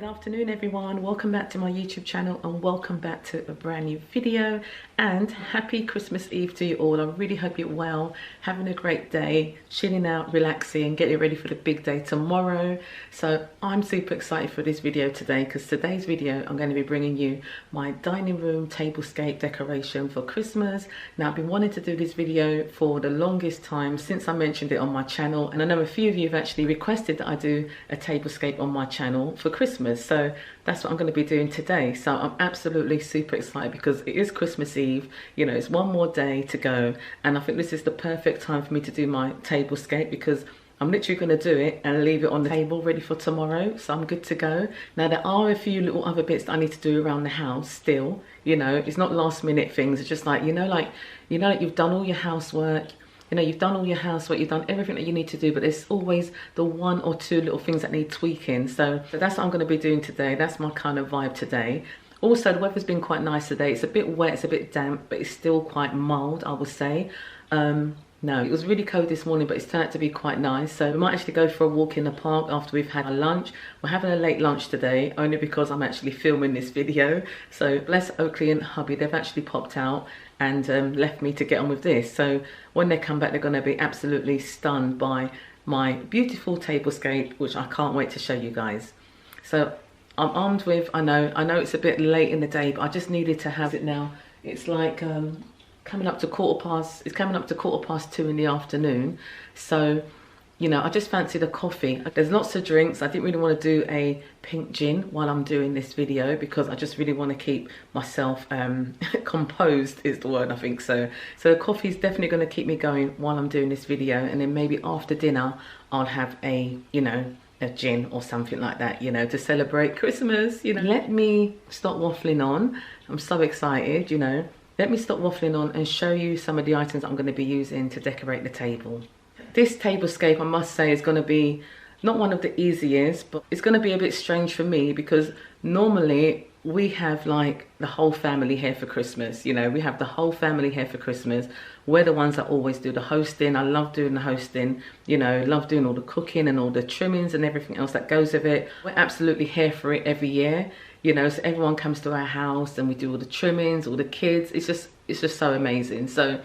afternoon everyone, welcome back to my YouTube channel and welcome back to a brand new video, and happy Christmas Eve to you all. I really hope you're well, having a great day, chilling out, relaxing, getting ready for the big day tomorrow. So I'm super excited for this video today because today's video I'm going to be bringing you my dining room tablescape decoration for Christmas. Now I've been wanting to do this video for the longest time since I mentioned it on my channel, and I know a few of you have actually requested that I do a tablescape on my channel for Christmas, so that's what I'm going to be doing today. So I'm absolutely super excited because it is Christmas Eve, you know, it's one more day to go, and I think this is the perfect time for me to do my tablescape because I'm literally going to do it and leave it on the table ready for tomorrow, so I'm good to go. Now there are a few little other bits that I need to do around the house still, you know, it's not last minute things, it's just like, you know, like you've done all your housework, you know, you've done all your housework, you've done everything that you need to do, but there's always the one or two little things that need tweaking. So that's what I'm going to be doing today. That's my kind of vibe today. Also, the weather's been quite nice today. It's a bit wet, it's a bit damp, but it's still quite mild, I would say. No, it was really cold this morning, but it's turned out to be quite nice. So we might actually go for a walk in the park after we've had our lunch. We're having a late lunch today, only because I'm actually filming this video. So bless Oakley and hubby, they've actually popped out and left me to get on with this. So when they come back, they're going to be absolutely stunned by my beautiful tablescape, which I can't wait to show you guys. So I'm armed with, I know it's a bit late in the day, but I just needed to have it now. It's like it's coming up to quarter past 2 in the afternoon. So, you know, I just fancied a coffee. There's lots of drinks. I didn't really want to do a pink gin while I'm doing this video because I just really want to keep myself composed is the word, I think. So coffee is definitely going to keep me going while I'm doing this video, and then maybe after dinner I'll have a, you know, a gin or something like that, you know, to celebrate Christmas, you know. Let me stop waffling on. I'm so excited, you know. Let me stop waffling on and show you some of the items I'm going to be using to decorate the table. This tablescape, I must say, is going to be not one of the easiest, but it's going to be a bit strange for me because normally we have like the whole family here for Christmas. You know, we have the whole family here for Christmas. We're the ones that always do the hosting. I love doing the hosting, you know, love doing all the cooking and all the trimmings and everything else that goes with it. We're absolutely here for it every year. You know, so everyone comes to our house and we do all the trimmings, all the kids. It's just so amazing. So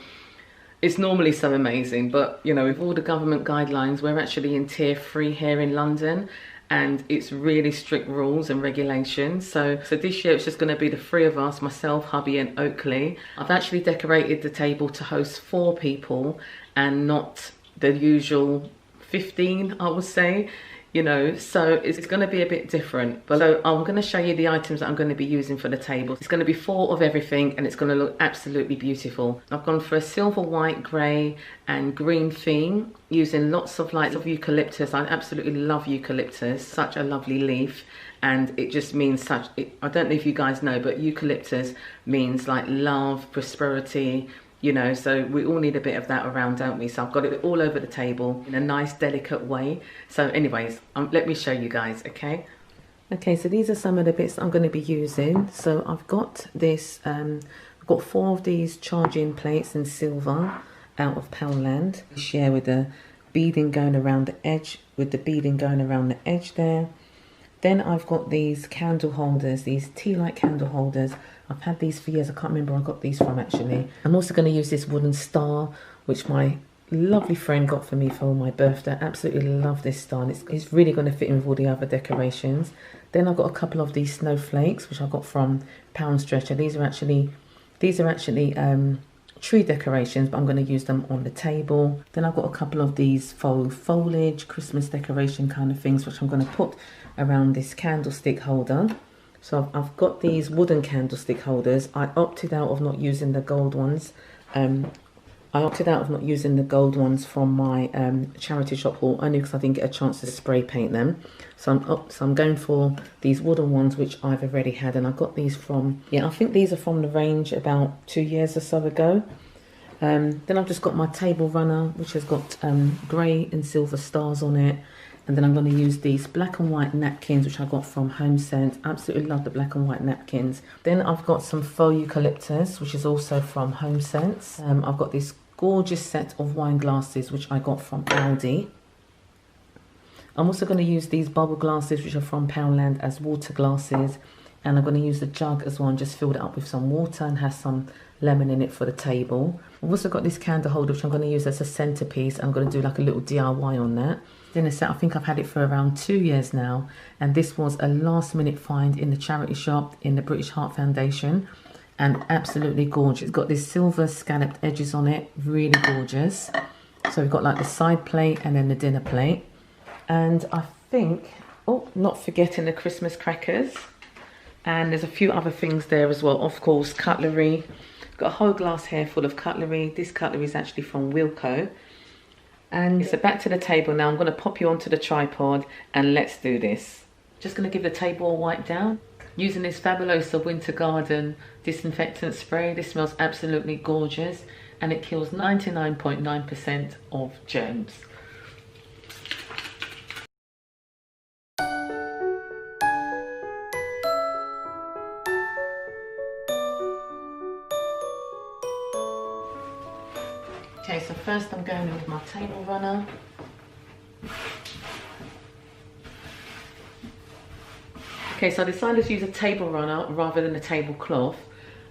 it's normally so amazing, but you know, with all the government guidelines, we're actually in tier 3 here in London, and it's really strict rules and regulations. So this year it's just going to be the 3 of us, myself, hubby and Oakley. I've actually decorated the table to host 4 people and not the usual 15, I would say. You know, so it's going to be a bit different. But so I'm going to show you the items that I'm going to be using for the table. It's going to be 4 of everything and it's going to look absolutely beautiful. I've gone for a silver, white, grey and green theme using lots of lights of eucalyptus. I absolutely love eucalyptus, such a lovely leaf. And it just means such, I don't know if you guys know, but eucalyptus means like love, prosperity, you know, so we all need a bit of that around, don't we? So I've got it all over the table in a nice delicate way. So anyways, let me show you guys, okay? Okay, so these are some of the bits that I'm going to be using. So I've got this, I've got 4 of these charging plates in silver out of Poundland. Share with the beading going around the edge, there. Then I've got these candle holders, these tea light candle holders. I've had these for years. I can't remember where I got these from actually. I'm also going to use this wooden star, which my lovely friend got for me for my birthday. I absolutely love this star, and it's really going to fit in with all the other decorations. Then I've got a couple of these snowflakes, which I got from Pound Stretcher. These are actually tree decorations, but I'm going to use them on the table. Then I've got a couple of these faux foliage Christmas decoration kind of things, which I'm going to put around this candlestick holder. So I've got these wooden candlestick holders. I opted out of not using the gold ones. From my charity shop haul, only because I didn't get a chance to spray paint them. So I'm going for these wooden ones, which I've already had, and I got these from, yeah, I think these are from the range about 2 years or so ago. Then I've just got my table runner, which has got grey and silver stars on it. And then I'm going to use these black and white napkins, which I got from Home Scent. Absolutely love the black and white napkins. Then I've got some faux eucalyptus, which is also from Home Scent. I've got this gorgeous set of wine glasses, which I got from Aldi. I'm also going to use these bubble glasses, which are from Poundland, as water glasses. And I'm going to use the jug as well and just fill it up with some water and have some lemon in it for the table. I've also got this candle holder, which I'm going to use as a centerpiece. I'm going to do like a little DIY on that. Dinner set, I think I've had it for around 2 years now. And this was a last minute find in the charity shop in the British Heart Foundation. And absolutely gorgeous. It's got these silver scalloped edges on it, really gorgeous. So we've got like the side plate and then the dinner plate. And I think, oh, not forgetting the Christmas crackers. And there's a few other things there as well. Of course, cutlery. Got a whole glass here full of cutlery. This cutlery is actually from Wilko. And so back to the table now. I'm going to pop you onto the tripod and let's do this. Just going to give the table a wipe down. Using this Fabulosa Winter Garden disinfectant spray. This smells absolutely gorgeous. And it kills 99.9% of germs. Okay, so first I'm going in with my table runner. Okay, so I decided to use a table runner rather than a tablecloth,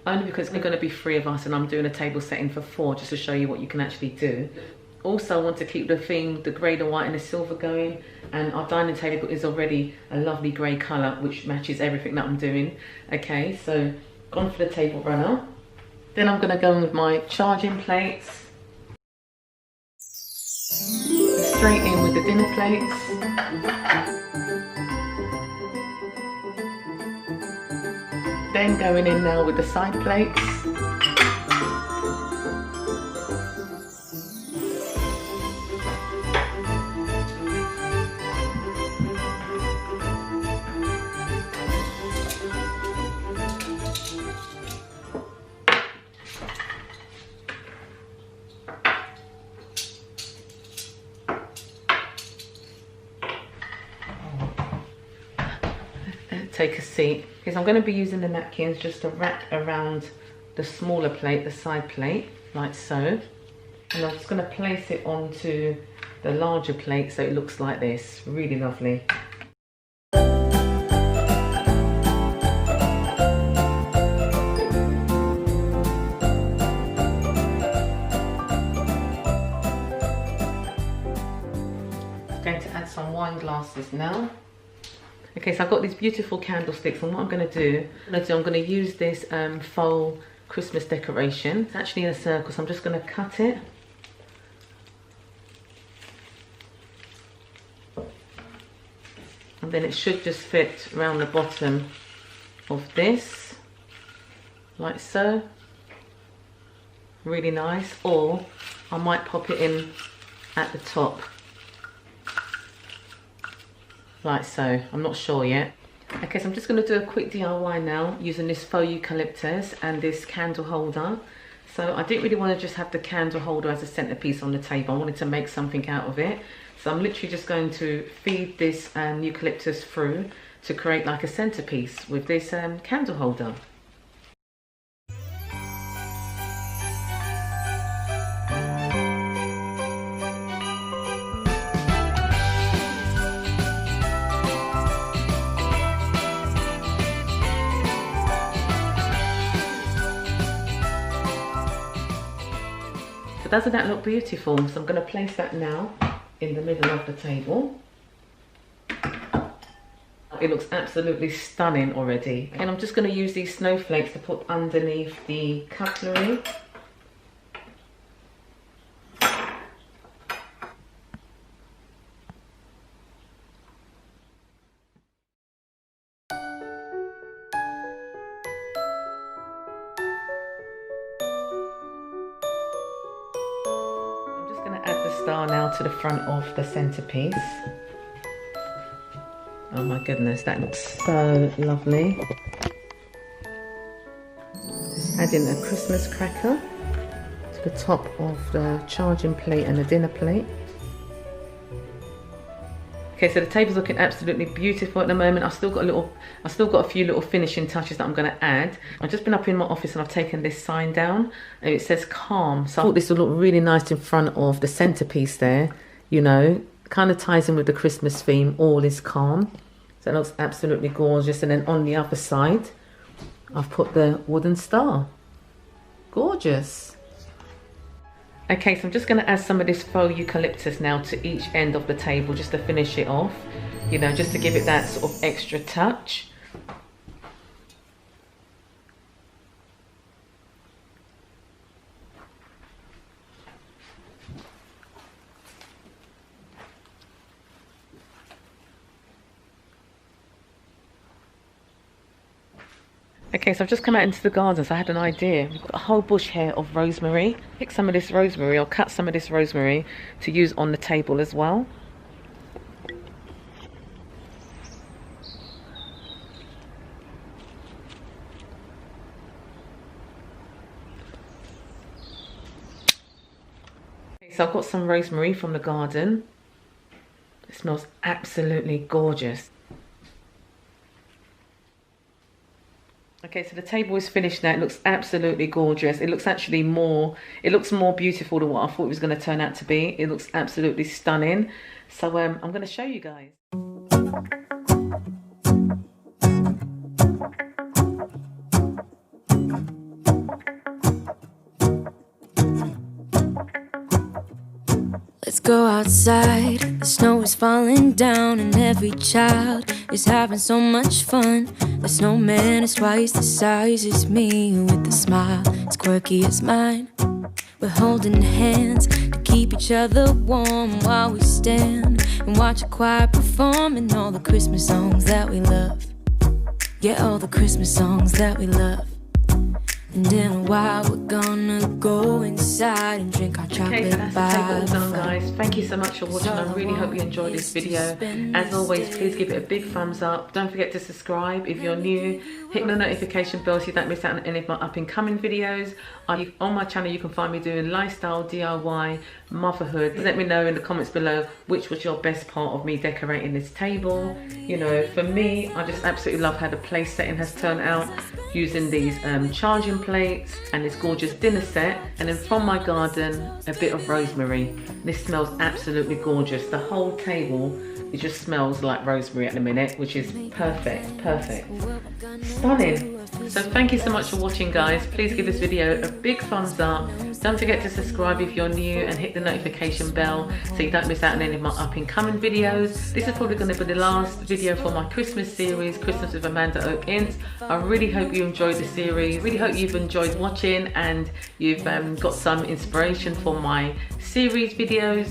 only because we're going to be 3 of us and I'm doing a table setting for 4 just to show you what you can actually do. Also, I want to keep the theme, the grey, the white and the silver going, and our dining table is already a lovely grey colour which matches everything that I'm doing. Okay, so gone for the table runner. Then I'm going to go in with my charging plates. Straight in with the dinner plates. Then going in now with the side plates. Take a seat, because I'm going to be using the napkins just to wrap around the smaller plate, the side plate, like so. And I'm just going to place it onto the larger plate so it looks like this. Really lovely. I'm going to add some wine glasses now. Okay, so I've got these beautiful candlesticks, and what I'm going to do, I'm going to use this faux Christmas decoration. It's actually in a circle, so I'm just going to cut it. And then it should just fit around the bottom of this, like so. Really nice. Or I might pop it in at the top. Like so, I'm not sure yet. Okay, so I'm just going to do a quick DIY now using this faux eucalyptus and this candle holder. So I didn't really want to just have the candle holder as a centerpiece on the table. I wanted to make something out of it. So I'm literally just going to feed this eucalyptus through to create like a centerpiece with this candle holder. So doesn't that look beautiful? So I'm going to place that now in the middle of the table. It looks absolutely stunning already. And I'm just going to use these snowflakes to put underneath the cutlery. Add the star now to the front of the centerpiece. Oh my goodness, that looks so lovely. Just adding a Christmas cracker to the top of the charging plate and the dinner plate. Okay, so the table's looking absolutely beautiful at the moment. I've still got a few little finishing touches that I'm going to add. I've just been up in my office and I've taken this sign down and it says calm. So I thought this would look really nice in front of the centerpiece there, you know, It kind of ties in with the Christmas theme, all is calm. So it looks absolutely gorgeous. And then on the other side, I've put the wooden star. Gorgeous. Okay, so I'm just going to add some of this faux eucalyptus now to each end of the table just to finish it off, you know, just to give it that sort of extra touch. Okay, so I've just come out into the garden, so I had an idea. We've got a whole bush here of rosemary. Pick some of this rosemary, or cut some of this rosemary to use on the table as well. Okay, so I've got some rosemary from the garden. It smells absolutely gorgeous. Okay, so the table is finished now. It looks absolutely gorgeous. It looks actually more beautiful than what I thought it was going to turn out to be. It looks absolutely stunning. So I'm going to show you guys. Let's go outside, the snow is falling down and every child is having so much fun. The snowman is twice the size as me, with a smile as quirky as mine. We're holding hands to keep each other warm while we stand and watch a choir performing all the Christmas songs that we love. Yeah, all the Christmas songs that we love. And in a while we're gonna go inside and drink our chocolate. Okay, so that's the table all done, guys. Thank you so much for watching. I really hope you enjoyed this video. As always, please give it a big thumbs up. Don't forget to subscribe if you're new. Hit the notification bell so you don't miss out on any of my up and coming videos. On my channel you can find me doing lifestyle, DIY, motherhood. Let me know in the comments below which was your best part of me decorating this table. You know, for me, I just absolutely love how the place setting has turned out, using these charging plates and this gorgeous dinner set, and then from my garden a bit of rosemary. This smells absolutely gorgeous. The whole table, it just smells like rosemary at the minute, which is perfect, stunning. So thank you so much for watching, guys. Please give this video a big thumbs up. Don't forget to subscribe if you're new and hit the notification bell so you don't miss out on any of my up and coming videos. This is probably going to be the last video for my Christmas series, Christmas with Amandaoakince. I really hope you enjoyed the series. Really hope you've enjoyed watching and you've got some inspiration for my series videos.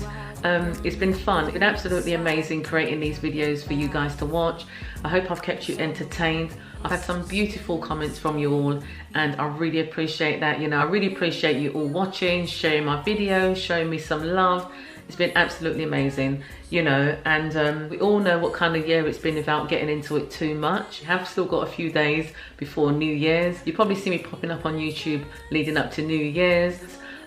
It's been fun. It's been absolutely amazing creating these videos for you guys to watch. I hope I've kept you entertained. I've had some beautiful comments from you all and I really appreciate that. You know, I really appreciate you all watching, sharing my videos, showing me some love. It's been absolutely amazing, you know, and we all know what kind of year it's been without getting into it too much. I have still got a few days before New Year's. You probably see me popping up on YouTube leading up to New Year's.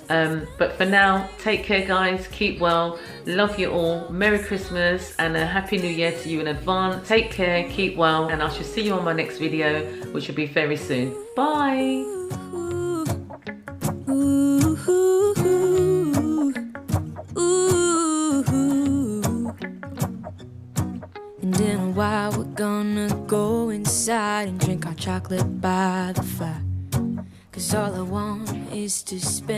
But for now, take care, guys. Keep well. Love you all. Merry Christmas and a Happy New Year to you in advance. Take care, keep well, and I shall see you on my next video, which will be very soon. Bye. And in a while we're gonna go inside and drink our chocolate by the fire. 'Cause all I want is to spend